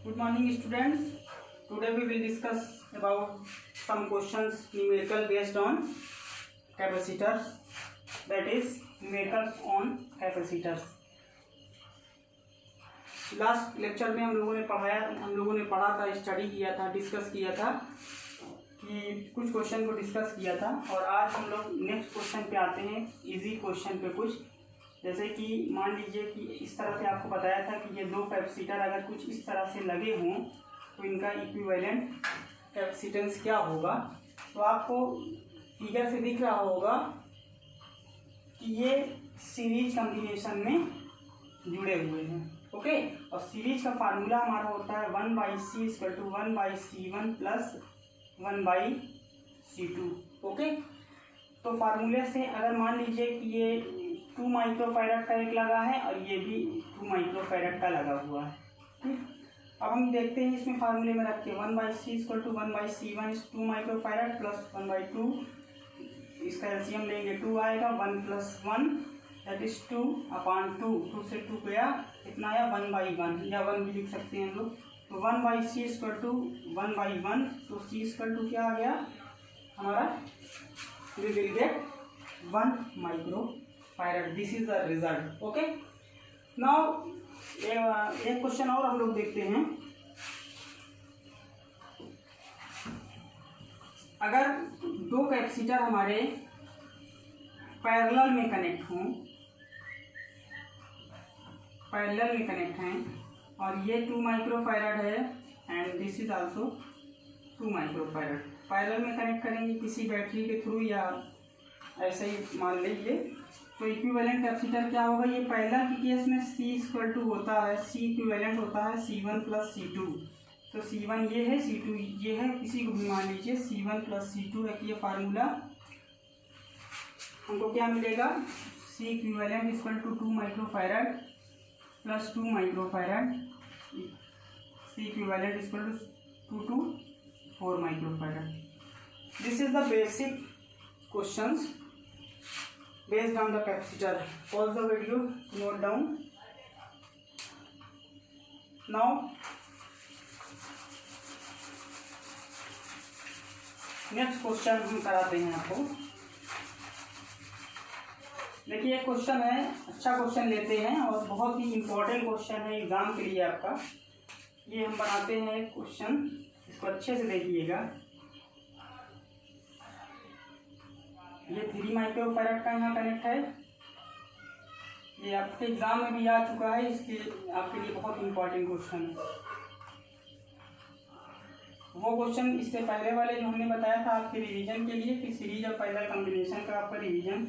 Good morning, students. Today we will discuss about some questions numerical based on capacitors. That is numericals on capacitors. Last lecture में हम लोगों ने पढ़ा था, study किया था, डिस्कस किया था कि कुछ क्वेश्चन को डिस्कस किया था। और आज हम लोग नेक्स्ट क्वेश्चन पे आते हैं, इजी क्वेश्चन पे। कुछ जैसे कि मान लीजिए कि इस तरह से आपको बताया था कि ये दो कैपेसिटर अगर कुछ इस तरह से लगे हों तो इनका इक्विवेलेंट कैपेसिटेंस क्या होगा। तो आपको फिगर से दिख रहा होगा कि ये सीरीज कॉम्बिनेशन में जुड़े हुए हैं। ओके, और सीरीज का फार्मूला हमारा होता है 1/c = 1/c1 + 1/c2। ओके, तो फार्मूले से अगर मान लीजिए कि ये 2 माइक्रोफैरड का एक लगा है और ये भी 2 माइक्रोफैरड का लगा हुआ है। ठीक, अब हम देखते हैं इसमें फार्मूले में रख के 1/c = 1/c1 = 2 माइक्रोफैरड + 1/2, इसका एलसीएम लेंगे 2 आएगा, 1 + 1 दैट इज 2/2, 2 से 2 गया, कितना आया 1/1 या 1 भी लिख सकते हैं हम लोग। तो 1/c = 1/1, तो c = क्या आ गया हमारा, we will get 1 microfarad. This is the result. Okay, now एक क्वेश्चन और हम लोग देखते हैं। अगर दो कैपेसिटर हमारे पैरेलल में कनेक्ट हैं और ये 2 माइक्रोफैरड है and this is also 2 microfarad, parallel में कनेक्ट करेंगे किसी बैटरी के थ्रू या ऐसे ही मान लीजिए। तो इक्विवेलेंट कैपेसिटर क्या होगा, ये पैरेलल के केस में C होता है, C इक्विवेलेंट होता है C1 + C2। तो C1 ये है, C2 ये है, किसी को भी मान लीजिए C1 + C2 है कि ये फार्मूला हमको क्या मिलेगा, C equivalent = 2 microfarad + 2 microfarad, C equivalent = 2 to 4 microfarad. This is the basic questions based on the capacitor. Pause the video to note down. Now next question हम कराते हैं आपको। देखिए एक क्वेश्चन है, अच्छा क्वेश्चन लेते हैं और बहुत ही इम्पोर्टेंट क्वेश्चन है एग्जाम के लिए आपका। ये हम बनाते हैं एक क्वेश्चन, इसको अच्छे से देखिएगा। ये 3 माइक्रोफैरड का यहाँ कनेक्ट है, ये आपके एग्जाम में भी आ चुका है, इसके आपके लिए बहुत इंपॉर्टेंट क्वेश्चन है। वो क्वेश्चन इससे पहले वाले जो हमने बताया था आपके रिवीजन के लिए कि सीरीज और पैरेलल कॉम्बिनेशन का आपका रिवीजन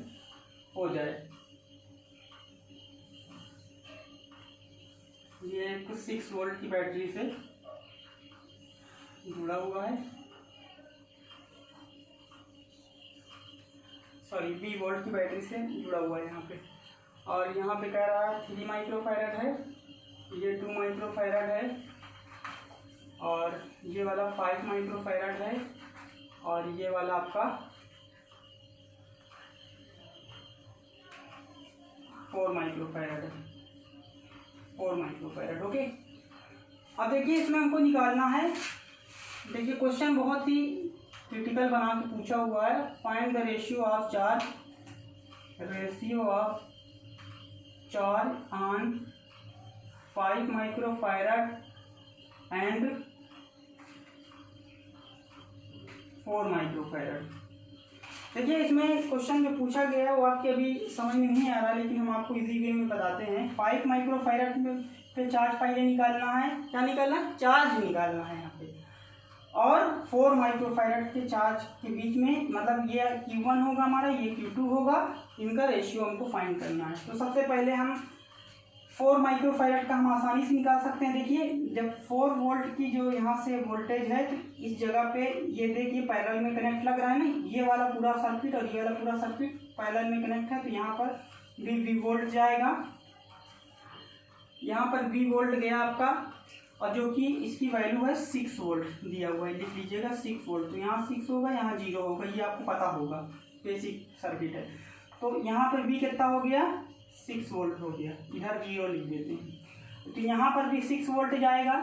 हो जाए। ये 6 वोल्ट की बैटरी से जुड़ा हुआ है, सॉरी 20 वोल्ट की बैटरी से जुड़ा हुआ है यहाँ पे। और यहाँ पे कह रहा है 3 माइक्रोफैरड है, ये 2 माइक्रोफैरड है और ये वाला 5 माइक्रोफैरड है और ये वाला आपका 4 माइक्रोफैरड है, 4 माइक्रोफैरड। ओके, अब देखिए इसमें हमको निकालना है। देखिए क्वेश्चन बहुत ही क्रिटिकल बना के पूछा हुआ है। Find the ratio of charge on 5 microfarad and 4 microfarad. देखिए इसमें क्वेश्चन जो पूछा गया है वो आपके अभी समझ में नहीं आ रहा, लेकिन हम आपको इजी वे में बताते हैं। 5 माइक्रोफैरड पे चार्ज पहले निकालना है, क्या निकालना है, चार्ज निकालना है यहाँ पे। और 4 माइक्रोफैरड के चार्ज के बीच में, मतलब ये Q1 होगा हमारा, ये Q2 होगा, इनका रेशियो हमको फाइंड करना है। तो सबसे पहले हम 4 माइक्रोफैरड का हम आसानी से निकाल सकते हैं। देखिए जब 4 वोल्ट की जो यहाँ से वोल्टेज है तो इस जगह पे ये देखिए पैरेलल में कनेक्ट लग रहा है ना, ये वाला पूरा सर्किट और ये वाला पूरा सर्किट पैरेलल में कनेक्ट है। तो यहाँ पर भी वोल्ट जाएगा, यहाँ पर V वोल्ट गया आपका, और जो कि इसकी वैल्यू है 6 वोल्ट दिया हुआ है, लिख लीजिएगा 6 वोल्ट। तो यहाँ 6 होगा, यहाँ 0 होगा, ये आपको पता होगा, बेसिक सर्किट है। तो यहाँ पर V कितना हो गया, 6 वोल्ट हो गया, इधर 0 लिख देते हैं। तो यहाँ पर भी 6 वोल्ट जाएगा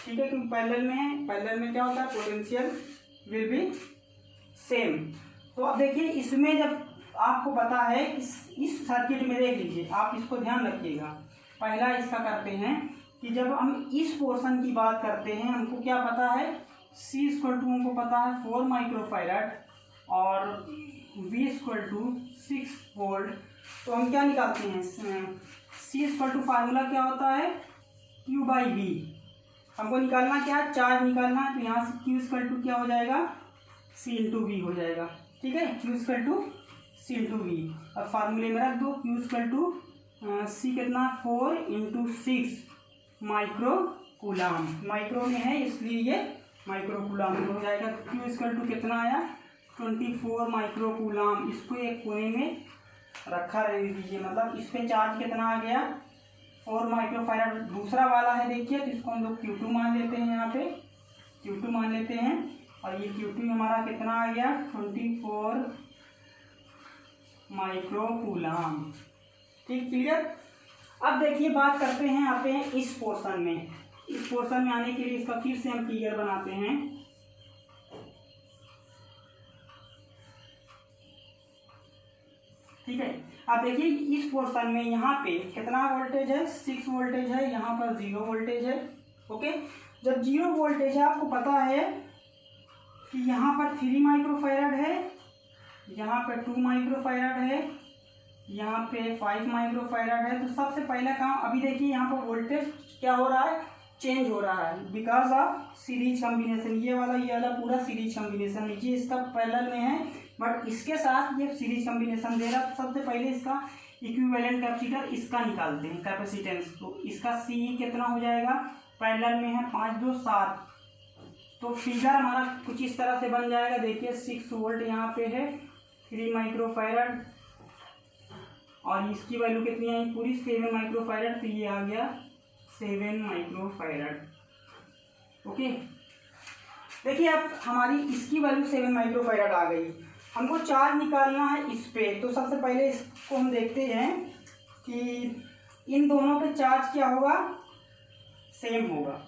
ठीक है, क्योंकि पैरेलल में है, पैरेलल में क्या होता है, पोटेंशियल विल बी सेम। तो अब देखिए इसमें जब आपको पता है इस सर्किट में देख लीजिए, आप इसको ध्यान रखिएगा। पहला इसका करते हैं कि जब हम इस पोर्शन की बात करते हैं, हमको क्या पता है, C इक्वल टू हमको पता है 4 माइक्रोफैरड और V इक्वल टू 6 वोल्ट। तो हम क्या निकालते हैं, C इक्वल टू फार्मूला क्या होता है, Q/V। हमको निकालना क्या है, चार्ज निकालना है। तो यहाँ से Q इक्वल टू क्या हो जाएगा, C इंटू वी हो जाएगा। ठीक है, Q equal to C into V. अब फार्मूले में रख दो, Q इक्वल टू C कितना, 4 इंटू 6 माइक्रो कूलाम। माइक्रो में है इसलिए ये माइक्रो कूलाम हो जाएगा। Q इक्वल टू कितना आया, 24 माइक्रो कूलाम। इसको एक कोने में रखा रह दीजिए, मतलब इस पे चार्ज कितना आ गया, 4 माइक्रोफैरड। दूसरा वाला है देखिए, तो इसको हम लोग Q2 मान लेते हैं, यहाँ पे Q2 मान लेते हैं। और ये Q2 हमारा कितना आ गया, 24 माइक्रो कूलाम। ठीक, क्लियर। अब देखिए बात करते हैं, आते हैं इस पोर्शन में। इस पोर्शन में आने के लिए इसका फिर से हम फिगर बनाते हैं। ठीक है, अब देखिए इस पोर्शन में यहाँ पे कितना वोल्टेज है, 6 वोल्टेज है, यहाँ पर 0 वोल्टेज है। ओके, जब 0 वोल्टेज है, आपको पता है कि यहाँ पर 3 माइक्रोफैरड है, यहाँ पे 2 माइक्रोफैरड है, यहाँ पे 5 माइक्रोफैरड है। तो सबसे पहला काम, अभी देखिए यहाँ पर वोल्टेज क्या हो रहा है, चेंज हो रहा है बिकॉज ऑफ सीरीज कॉम्बिनेशन। ये वाला पूरा सीरीज कॉम्बिनेशन लीजिए, इसका पैरेलल में है बट इसके साथ ये सीरीज कॉम्बिनेशन दे रहा। सबसे पहले इसका इक्विवेलेंट कैपेसिटर इसका निकालते हैं, कैपेसिटेंस। तो इसका C कितना हो जाएगा, पैरेलल में है 5 2 7। तो फिगर हमारा कुछ इस तरह से बन जाएगा। देखिए 6 वोल्ट यहाँ पे है, 3 माइक्रोफैरड और इसकी वैल्यू कितनी आई, पूरी 7 माइक्रोफैरड। तो ये आ गया 7 माइक्रोफैरड। ओके, देखिए अब हमारी इसकी वैल्यू 7 माइक्रोफैरड आ गई। हमको चार्ज निकालना है इस पे। तो सबसे पहले इसको हम देखते हैं कि इन दोनों पे चार्ज क्या होगा, सेम होगा।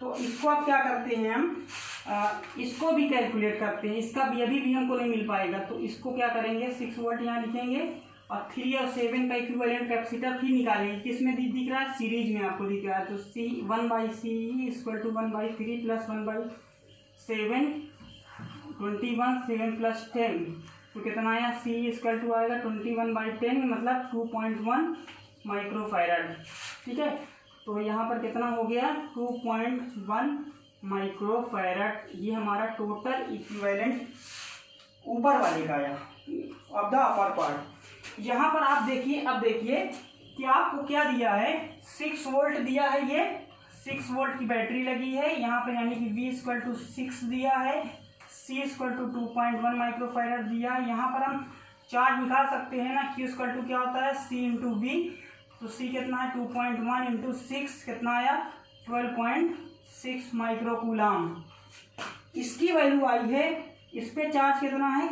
तो इसको आप क्या करते हैं, हम इसको भी कैलकुलेट करते हैं। इसका भी अभी भी हमको नहीं मिल पाएगा, तो इसको क्या करेंगे, 6 वोल्ट यहाँ लिखेंगे और 3 और 7 का इक्विवेलेंट कैपेसिटर फिर निकालेंगे। किसमें दिख रहा है, सीरीज में आपको दिख रहा है। तो C 1/C equal to 1/3 plus 1/7, 21, 7 plus 10। तो कितना आया, C इक्वल टू आएगा 21/10 मतलब 2.1 माइक्रोफैरड। ठीक है, तो यहाँ पर कितना हो गया, 2.1 माइक्रोफैरड। ये हमारा टोटल इक्विवेलेंट ऊपर वाले का आया ऑफ द अपर पार्ट। यहाँ पर आप देखिए, अब देखिए कि आपको क्या दिया है, 6 वोल्ट दिया है, ये 6 वोल्ट की बैटरी लगी है यहाँ पर, यानी कि V इक्वल टू 6 दिया है, C इक्वल टू 2.1 माइक्रोफैरड दिया है। यहाँ पर हम चार्ज निकाल सकते हैं ना, Q इक्वल टू क्या होता है, C इंटू V। तो C कितना है, 2.1 इंटू 6 कितना आया, 12.6 माइक्रोकूलाम। इसकी वैल्यू आई है, इस पे चार्ज कितना है,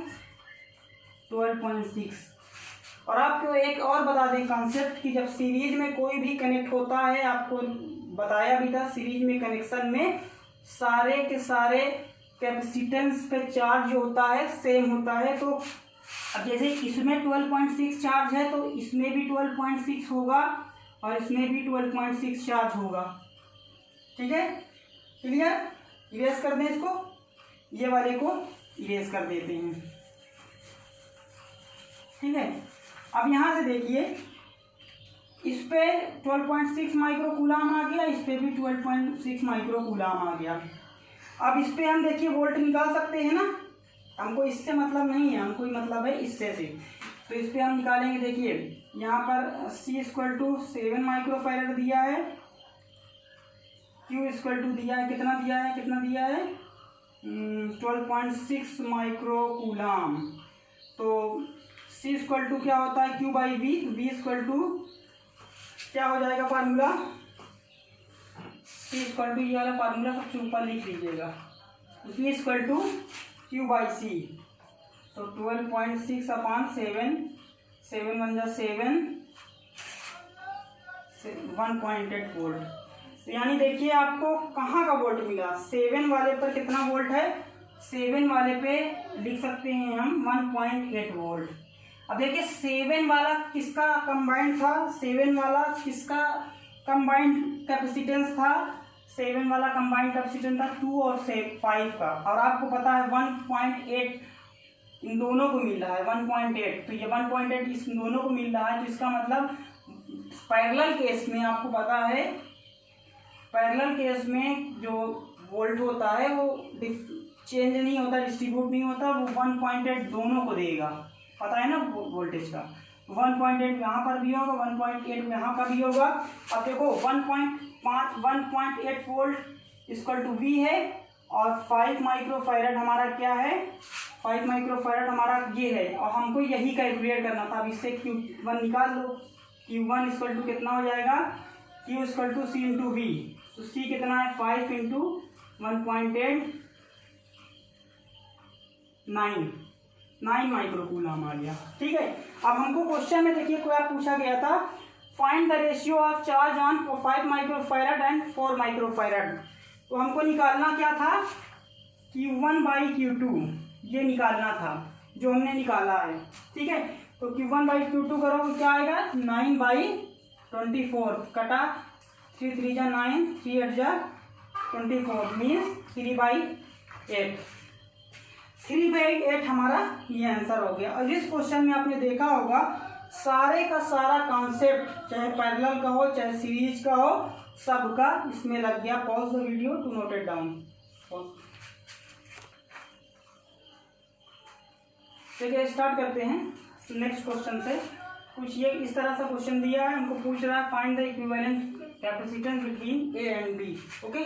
12.6। और आपको एक और बता दें कंसेप्ट कि जब सीरीज में कोई भी कनेक्ट होता है, आपको बताया भी था, सीरीज में कनेक्शन में सारे के सारे कैपेसिटेंस पे चार्ज जो होता है सेम होता है। तो अब जैसे इसमें 12.6 चार्ज है, तो इसमें भी 12.6 होगा और इसमें भी 12.6 चार्ज होगा। ठीक है, क्लियर। इरेज कर दें इसको, ये वाले को इरेज कर देते हैं। ठीक है, अब यहाँ से देखिए इस पे 12.6 माइक्रोकूलाम आ गया, इस पे भी 12.6 माइक्रोकूलाम आ गया। अब इस पे हम देखिए वोल्ट निकाल सकते हैं ना, हमको इससे मतलब नहीं है, हमको मतलब है इससे से। तो इस पे हम निकालेंगे। देखिए यहाँ पर C इक्वल टू 7 माइक्रोफैरड दिया है, Q इक्वल टू दिया है, कितना दिया है, 12.6 माइक्रोकूलाम। तो C इक्वल टू क्या होता है, Q/V। V इक्वल टू क्या हो जाएगा फार्मूला, C इक्वल टू ये वाला फार्मूला सबसे ऊपर लिख लीजिएगा, V इक्वल टू Q/C। तो 12.6 अपॉन 7, 7 1 जा 7, 1.8 वोल्ट। तो यानी देखिए आपको कहाँ का वोल्ट मिला, 7 वाले पर कितना वोल्ट है, 7 वाले पे लिख सकते हैं हम 1.8 वोल्ट। अब देखिए 7 वाला किसका कंबाइंड था, 7 वाला किसका कंबाइंड कैपेसिटेंस था, 7 वाला कंबाइंड कैपेसिटेंस था 2 और 5 का, और आपको पता है 1.8 इन दोनों को मिल रहा है 1.8, तो ये 1.8 इस दोनों को मिल रहा है, तो इसका मतलब पैरेलल केस में आपको पता है पैरेलल केस में जो वोल्ट होता है वो चेंज नहीं होता, डिस्ट्रीब्यूट नहीं होता, वो 1.8 दोनों को देगा, पता है ना वोल्टेज का। 1.8 यहाँ पर भी होगा, 1.8 यहाँ का भी होगा। अब देखो 1.8 वोल्ट इक्वल टू V है, और 5 माइक्रोफैरड हमारा क्या है, 5 माइक्रोफैरड हमारा ये है, और हमको यही कैलकुलेट करना था। अब इससे Q1 निकाल लो, Q1 इक्वल टू कितना हो जाएगा, Q equal to C into V, तो C कितना है 5 इंटू 1.8 9 माइक्रोकूलम आ गया। ठीक है, अब हमको क्वेश्चन में देखिए क्या पूछा गया था, find the ratio of charge on 5 microfarad and 4 microfarad. तो हमको निकालना क्या था, Q1/Q2 ये निकालना था, जो हमने निकाला है। ठीक है, तो Q1/Q2 करोगे क्या आएगा, 9/24 कटा 3 3 जा 9, 3 8 जा 24 मीन्स 3/8। 3/8 हमारा ये आंसर हो गया। और इस क्वेश्चन में आपने देखा होगा सारे का सारा कॉन्सेप्ट, चाहे पैरेलल का हो चाहे सीरीज का हो, सबका इसमें लग गया। Pause the video to note it down. चलिए स्टार्ट करते हैं नेक्स्ट क्वेश्चन से। कुछ ये इस तरह से क्वेश्चन दिया है, हमको पूछ रहा है find the equivalent capacitance between A and B. Okay,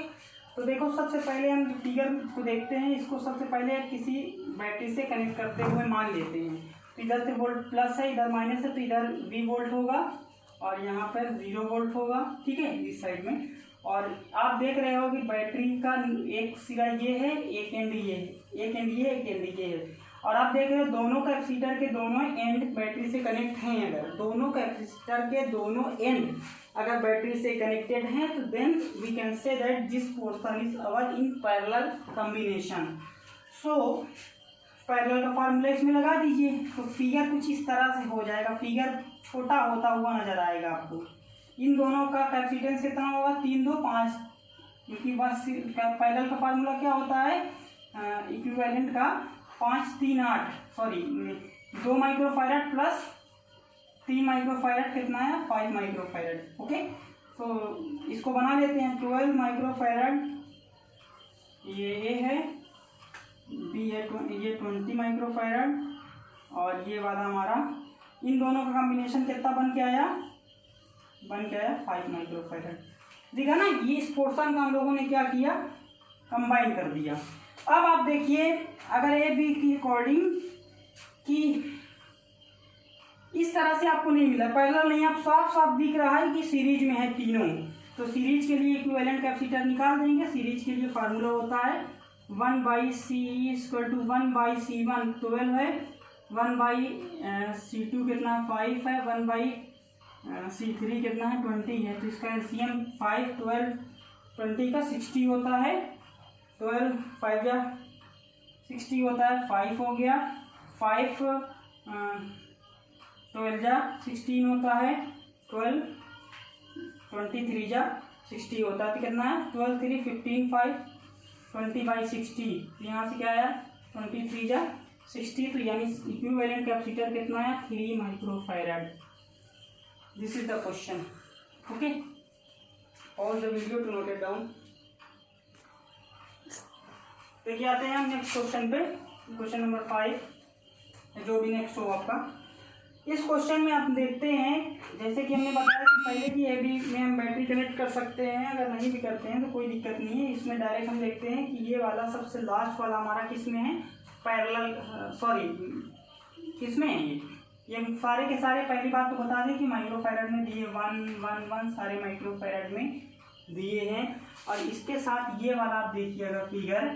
तो देखो सबसे पहले हम फिगर को देखते हैं। इसको सबसे पहले किसी बैटरी से कनेक्ट करते हुए मान लेते हैं। तो इधर से वोल्ट प्लस है, इधर माइनस है, तो इधर V वोल्ट होगा और यहाँ पर 0 वोल्ट होगा। ठीक है, इस साइड में। और आप देख रहे हो कि बैटरी का एक सिरा ये है, एक एंड ये है, एक एंड ये, एक एंड ये है। और आप देख रहे हो दोनों कैपेसिटर के दोनों एंड बैटरी से कनेक्ट हैं। अगर दोनों कैपेसिटर के दोनों एंड अगर बैटरी से कनेक्टेड हैं, तो then we can say that this portion is our in parallel combination. So parallel का फार्मूला इसमें लगा दीजिए, तो फिगर कुछ इस तरह से हो जाएगा। फिगर छोटा होता हुआ नजर आएगा आपको। इन दोनों का कैपेसिटेंस कितना होगा, 3 2 5, क्योंकि बस पैरेलल का फार्मूला क्या होता है इक्विवेलेंट का, 5 3 8 सॉरी 2 माइक्रोफैरड प्लस 3 माइक्रोफैरड कितना है, 5 माइक्रोफैरड। ओके, तो इसको बना लेते हैं। 12 माइक्रोफैरड ये A है, B है, ये 20 माइक्रोफैरड, और ये वाला हमारा, इन दोनों का कॉम्बिनेशन कितना बन के आया, 5 माइक्रोफैरड। देखा ना, ये इस पोर्शन का हम लोगों ने क्या किया, कंबाइन कर दिया। अब आप देखिए अगर ए बी की अकॉर्डिंग कि इस तरह से आपको नहीं मिला, पैरेलल नहीं, आप साफ साफ दिख रहा है कि सीरीज में है तीनों, तो सीरीज के लिए इक्विवेलेंट कैपेसिटर निकाल देंगे। सीरीज के लिए फार्मूला होता है 1/C = 1/C1 12 है, 1/C2 कितना 5 है, 1/C3 कितना है 20 है। तो इसका एलसीएम 5 12 20 का 60 होता है, 12 5 जा 60 होता है, 5 हो गया, 5 12 जा 16 होता है, 12 23 जा 60 होता है, तो कितना है 12 3 15 5 20/60। यहाँ से क्या आया 23 जा 60, तो यानी इक्विवेलेंट कैपेसिटर कितना है 3 microfarad. This is the question. Okay, pause the video to note it down. देखिए आते हैं हम नेक्स्ट क्वेश्चन पे, क्वेश्चन नंबर 5, जो भी नेक्स्ट हो आपका। इस क्वेश्चन में आप देखते हैं, जैसे कि हमने बताया कि पहले की ए बी में हम बैटरी कनेक्ट कर सकते हैं, अगर नहीं भी करते हैं तो कोई दिक्कत नहीं है। इसमें डायरेक्ट हम देखते हैं कि ये वाला सबसे लास्ट वाला हमारा किस में है, पैरेलल, सॉरी किस में है ये सारे के सारे। पहली बात तो बता दें कि माइक्रोफैरड में दिए 1 1 1 सारे माइक्रोफैरड में दिए हैं। और इसके साथ ये वाला आप देखिएगा फिगर,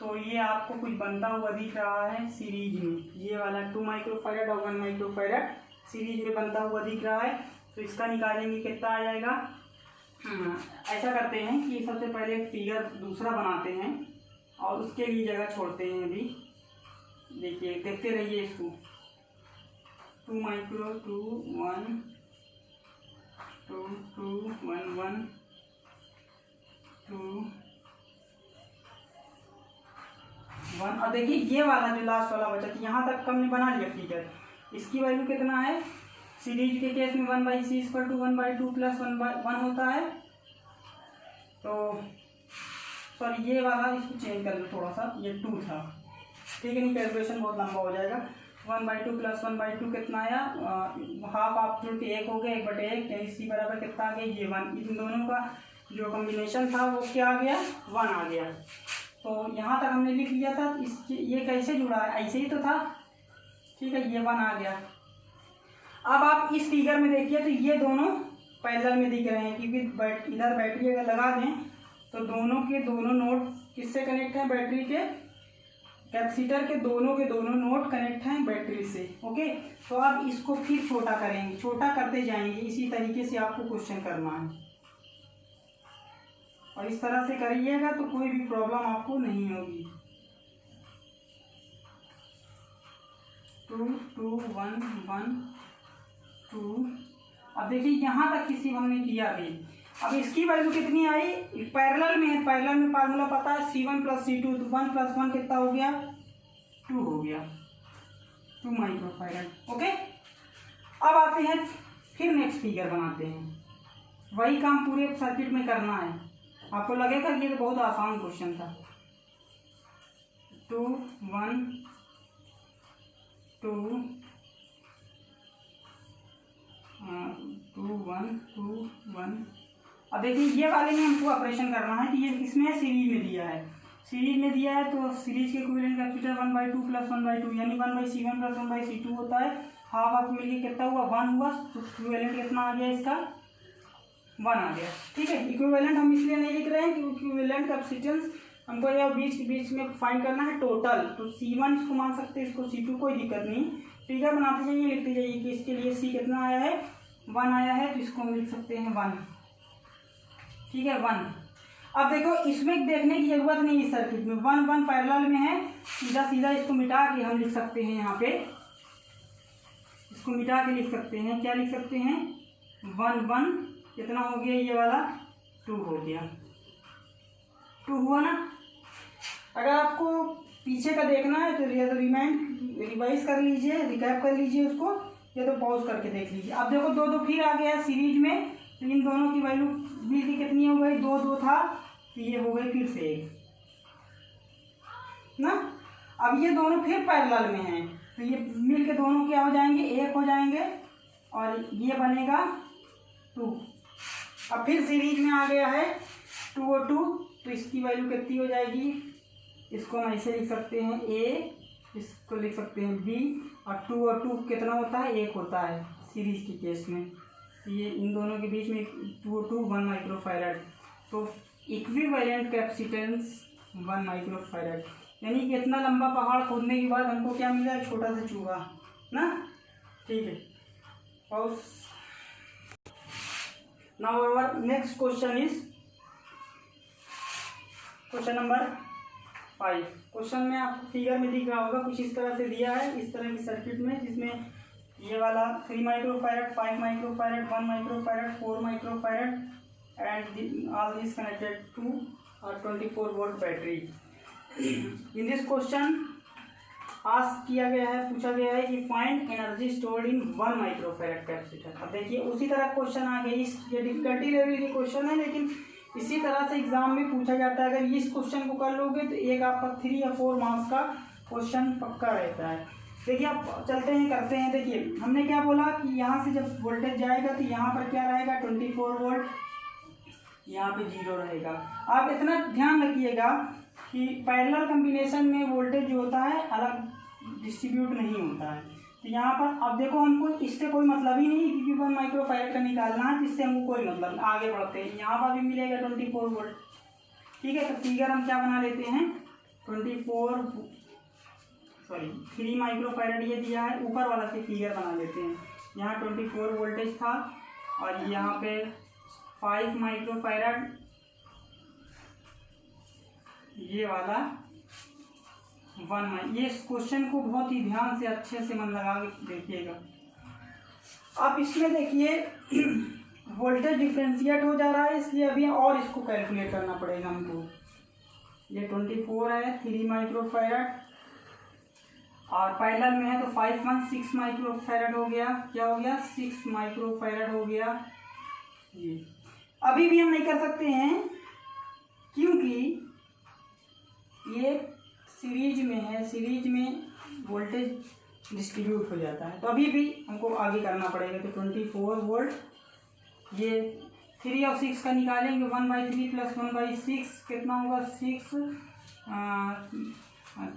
तो ये आपको कुछ बनता हुआ दिख रहा है सीरीज में, ये वाला 2 माइक्रोफैरड और 1 माइक्रोफैरड सीरीज में बनता हुआ दिख रहा है। तो इसका निकालेंगे कितना आ जाएगा ऐसा करते हैं कि सबसे पहले एक फिगर दूसरा बनाते हैं और उसके लिए जगह छोड़ते हैं। अभी देखिए, देखते रहिए इसको। 2 माइक्रो 2 1 2 2 1 1 2 1। और देखिए ये वाला जो लास्ट वाला बचा, यहाँ तक हमने बना लिया फिगर। इसकी वैल्यू कितना है? सीरीज के केस में 1/c=1/2 प्लस 1/1 होता है। तो सॉरी, ये वाला इसको चेंज कर लो थोड़ा सा, ये 2 था, ठीक है, नहीं कैलकुलेशन बहुत लंबा हो जाएगा। 1/2 प्लस 1/2 कितना आया? हाफ आप जो कि 1 हो गया, 1/1, यानी सी बराबर कितना आ गया? ये 1। इन दोनों का जो कॉम्बिनेशन था वो क्या आ गया? 1 आ गया। तो यहाँ तक हमने लिख लिया था। ये कैसे जुड़ा है? ऐसे ही तो था, ठीक है, ये 1 आ गया। अब आप इस फिगर में देखिए तो ये दोनों पैरेलल में दिख रहे हैं, क्योंकि इधर बैटरी अगर लगा दें तो दोनों के दोनों नोड किससे कनेक्ट हैं? बैटरी के, कैपेसिटर के दोनों नोड कनेक्ट हैं बैटरी से। ओके, तो आप इसको फिर छोटा करेंगे, छोटा करते जाएंगे। इसी तरीके से आपको क्वेश्चन करना है और इस तरह से करिएगा तो कोई भी प्रॉब्लम आपको नहीं होगी। 2 2 1 1 2। अब देखिए यहाँ तक किसी हमने किया अभी। अब इसकी वैल्यू कितनी आई? पैरेलल में है, पैरेलल में फार्मूला पता है, C1 + C2, तो 1 + 1 कितना हो गया? 2 हो गया, 2 माइक्रोफैरड। ओके, अब आते हैं फिर नेक्स्ट फिगर बनाते हैं। वही काम पूरे सर्किट में करना है। आपको लगेगा ये तो बहुत आसान क्वेश्चन था। 2 1 2 2 1 2 1। अब देखिए ये वाले में हमको ऑपरेशन करना है कि ये इसमें सीरीज में दिया है, सीरीज में दिया है तो सीरीज के इक्विवेलेंट कैपेसिटर 1/2 प्लस 1/2 यानी 1/C1 प्लस 1/C2 होता है। हाफ हाफ मिलके कितना हुआ? 1 हुआ। तो इक्विवेलेंट कितना आ गया इसका? 1 आ गया, ठीक है। इक्विवेलेंट हम इसलिए नहीं लिख रहे हैं कि इक्विवेलेंट कैपेसिटेंस हमको यह बीच में फाइंड करना है टोटल। तो C1 इसको मान सकते हैं, इसको C2, कोई दिक्कत नहीं। फिगर बनाते जाइए, लिखते जाइए कि इसके लिए C कितना आया है? 1 आया है, तो इसको हम लिख सकते हैं 1, ठीक है, 1। अब देखो इसमें देखने की जरूरत नहीं है, सर्किट में 1 1 पैरेलल में है, सीधा सीधा इसको मिटा के हम लिख सकते हैं। यहाँ पे इसको मिटा के लिख सकते हैं, क्या लिख सकते हैं? 1 1 कितना हो गया? ये वाला 2 हो गया, 2 हुआ ना। अगर आपको पीछे का देखना है तो या तो रिवाइज कर लीजिए, रिकैप कर लीजिए उसको, या तो पॉज करके देख लीजिए। अब देखो 2 2 फिर आ गया सीरीज में, तो इन दोनों की वैल्यू बी की कितनी हो गई? 2 2 था, तो ये हो गई फिर से 1 ना। अब ये दोनों फिर पैरेलल में हैं, तो ये मिल के दोनों क्या हो जाएंगे? 1 हो जाएंगे, और ये बनेगा 2। अब फिर सीरीज में आ गया है 2 और 2, तो इसकी वैल्यू कितनी हो जाएगी? इसको हम ऐसे लिख सकते हैं A, इसको लिख सकते हैं B, और 2 और 2 कितना होता है? 1 होता है सीरीज के केस में। ये इन दोनों के बीच में 2 और 2 1 माइक्रोफैरड, तो इक्विवेलेंट कैपेसिटेंस 1 माइक्रोफैरड। यानी कि इतना लंबा पहाड़ खोदने के बाद हमको क्या मिला? एक छोटा सा चूहा ना, ठीक है। और now our next question is question number 5। Question में आपको फिगर में दिख रहा होगा, कुछ इस तरह से दिया है, इस तरह की सर्किट में, जिसमें ये वाला 3 microfarad, 5 microfarad, 1 microfarad, 4 microfarad and all this connected to 24 volt battery. In this question ask किया गया है, पूछा गया है कि find energy stored in 1 microfarad capacitor. अब देखिए उसी तरह क्वेश्चन आ गया, ये डिफिकल्टी लेवल की क्वेश्चन है, लेकिन इसी तरह से एग्जाम में पूछा जाता है। अगर इस क्वेश्चन को कर लोगे तो एक आपका 3 या 4 मार्क्स का क्वेश्चन पक्का रहता है। देखिए आप चलते हैं, करते हैं। देखिए हमने क्या बोला कि यहाँ से जब वोल्टेज जाएगा तो यहाँ पर क्या रहेगा? 24 वोल्ट, यहाँ पे 0 रहेगा। आप इतना ध्यान रखिएगा कि पैरेलल कॉम्बिनेशन में वोल्टेज जो होता है अलग डिस्ट्रीब्यूट नहीं होता है। तो यहाँ पर अब देखो हमको इससे कोई मतलब ही नहीं, क्योंकि 1 माइक्रोफैरड का निकालना है, जिससे हमको कोई मतलब। आगे बढ़ते हैं, यहाँ पर भी मिलेगा 24 वोल्ट, ठीक है। तो फिगर हम क्या बना लेते हैं? 3 माइक्रोफैरड ये दिया है, ऊपर वाला से फिगर बना लेते हैं। यहाँ 24 वोल्टेज था और यहाँ पे 5 माइक्रोफैरड, ये वाला 1 ये इस क्वेश्चन को बहुत ही ध्यान से अच्छे से मन लगा के देखिएगा। अब इसमें देखिए वोल्टेज डिफ्रेंशिएट हो जा रहा है, इसलिए अभी और इसको कैलकुलेट करना पड़ेगा हमको। ये 24 है 3 माइक्रोफैरड और पैरेलल में है तो 5 1 6 माइक्रोफैरड हो गया। क्या हो गया? 6 माइक्रोफैरड हो गया। ये अभी भी हम नहीं कर सकते हैं क्योंकि ये सीरीज में है, सीरीज में वोल्टेज डिस्ट्रीब्यूट हो जाता है, तो अभी भी हमको आगे करना पड़ेगा। तो 24 वोल्ट, ये 3 और 6 का निकालेंगे 1/3 प्लस 1/6 कितना होगा? 6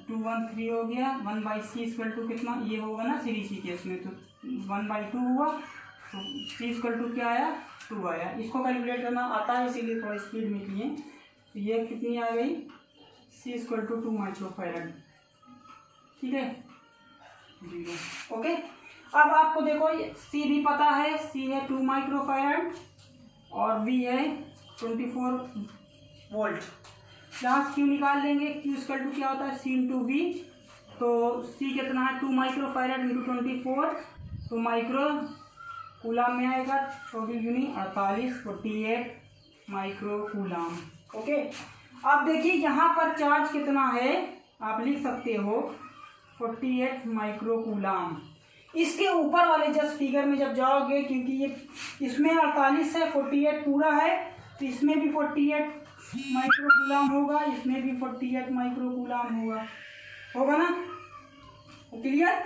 2 1 3 हो गया। 1/c इक्वल टू कितना ये होगा ना सीरीज की केस में, तो 1/2 हुआ, तो c इक्वल टू क्या आया? 2 आया। इसको कैलकुलेट करना आता है इसीलिए थोड़ा स्पीड में किए। तो ये कितनी आ गई? c equal to 2 microfarad. ठीक है, 0। ओके, अब आपको देखो c भी पता है, c है 2 माइक्रोफैरड और v है 24 वोल्ट। यहाँ q निकाल लेंगे, q इक्वल टू क्या होता है? c into V. तो c कितना है? 2 माइक्रोफैरड इंटू 24, तो माइक्रो कूलाम में आएगा, 24 दूनी 48 48 माइक्रो कूलाम। ओके, अब देखिए यहाँ पर चार्ज कितना है, आप लिख सकते हो 48 माइक्रो कूलाम। इसके ऊपर वाले जस्ट फिगर में जब जाओगे, क्योंकि ये इसमें 48 है, 48 पूरा है, तो इसमें भी 48 माइक्रो कूलाम होगा, इसमें भी 48 माइक्रो कूलाम होगा ना? क्लियर?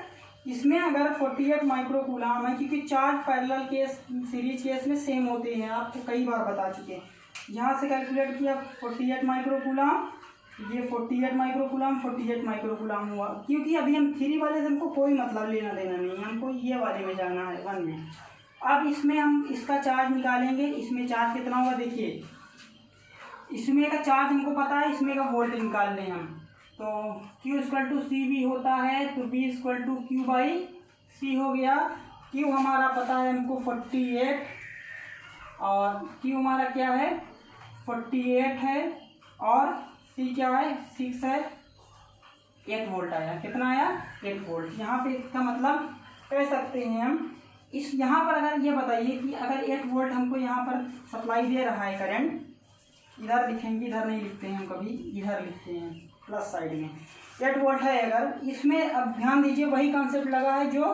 इसमें अगर 48 माइक्रो कूलाम है, क्योंकि charge parallel case series case में सेम होते हैं, आपको कई बार बता चुके हैं। यहाँ से कैलकुलेट किया 48 माइक्रो कूलाम, ये 48 माइक्रो कूलाम 48 माइक्रो कूलाम हुआ। क्योंकि अभी हम 3 वाले से हमको कोई मतलब लेना देना नहीं है, हमको ये वाले में जाना है 1 में। अब इसमें हम इसका चार्ज निकालेंगे, इसमें चार्ज कितना होगा? देखिए इसमें का चार्ज हमको पता है, इसमें का वोल्ट निकालने हम, तो Q equal to C V होता है, तो V equal to Q by C हो गया। Q हमारा पता है हमको 48 और Q हमारा क्या है? 48 है और C क्या है? 6 है। 8 वोल्ट आया। कितना आया? 8 वोल्ट। यहाँ पे इसका मतलब कह सकते हैं हम, इस यहाँ पर अगर ये बताइए कि अगर 8 वोल्ट हमको यहाँ पर सप्लाई दे रहा है करंट, इधर लिखेंगे, इधर नहीं लिखते हैं हम कभी, इधर लिखते हैं प्लस साइड में। 8 वोल्ट है अगर, इसमें अब ध्यान दीजिए वही कॉन्सेप्ट लगा है जो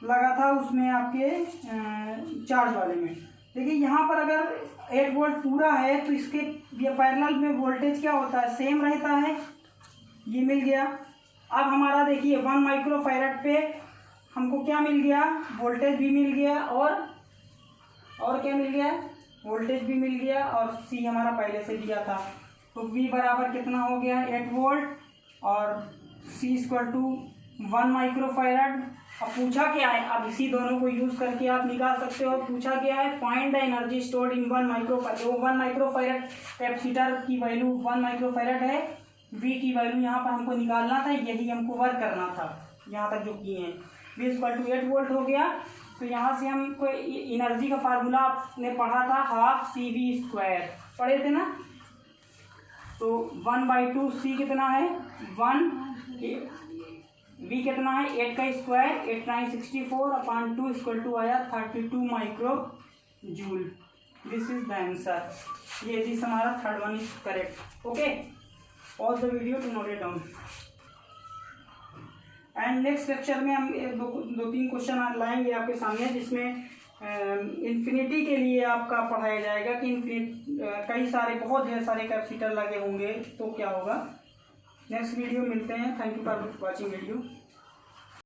लगा था उसमें आपके चार्ज वाले में। देखिए यहाँ पर अगर 8 वोल्ट पूरा है तो इसके ये पैरेलल में वोल्टेज क्या होता है? सेम रहता है। ये मिल गया। अब हमारा देखिए 1 माइक्रोफैरड पे हमको क्या मिल गया? वोल्टेज भी मिल गया और क्या मिल गया? वोल्टेज भी मिल गया और C हमारा पहले से दिया था। तो V बराबर कितना हो गया? 8 वोल्ट और C इक्वल टू 1 माइक्रोफैरड। अब पूछा क्या है? अब इसी दोनों को यूज़ करके आप निकाल सकते हो। पूछा क्या है? Find the energy stored in 1 microfarad. जो 1 माइक्रोफैरड कैपेसिटर की वैल्यू 1 माइक्रोफैरड है, V की वैल्यू यहाँ पर हमको निकालना था, यही हमको वर्क करना था यहाँ तक जो किए हैं। V इक्वल टू 8 वोल्ट हो गया। तो यहाँ से हमको एनर्जी का फार्मूला आपने पढ़ा था, हाफ CV², पढ़े थे ना? तो 1/2 C कितना है? 1। V कितना है? 8 का स्क्वायर, 8 9 64 अपॉन 2 इक्वल टू आया 32 micro joule. This is the answer. ये दिस हमारा third one is correct. Okay, pause the video to note it down. And next lecture में हम दो तीन क्वेश्चन लाएंगे आपके सामने, जिसमें इन्फिनिटी के लिए आपका पढ़ाया जाएगा कि कई सारे बहुत ढेर सारे कैपेसिटर लगे होंगे तो क्या होगा। नेक्स्ट वीडियो मिलते हैं। Thank you for watching video.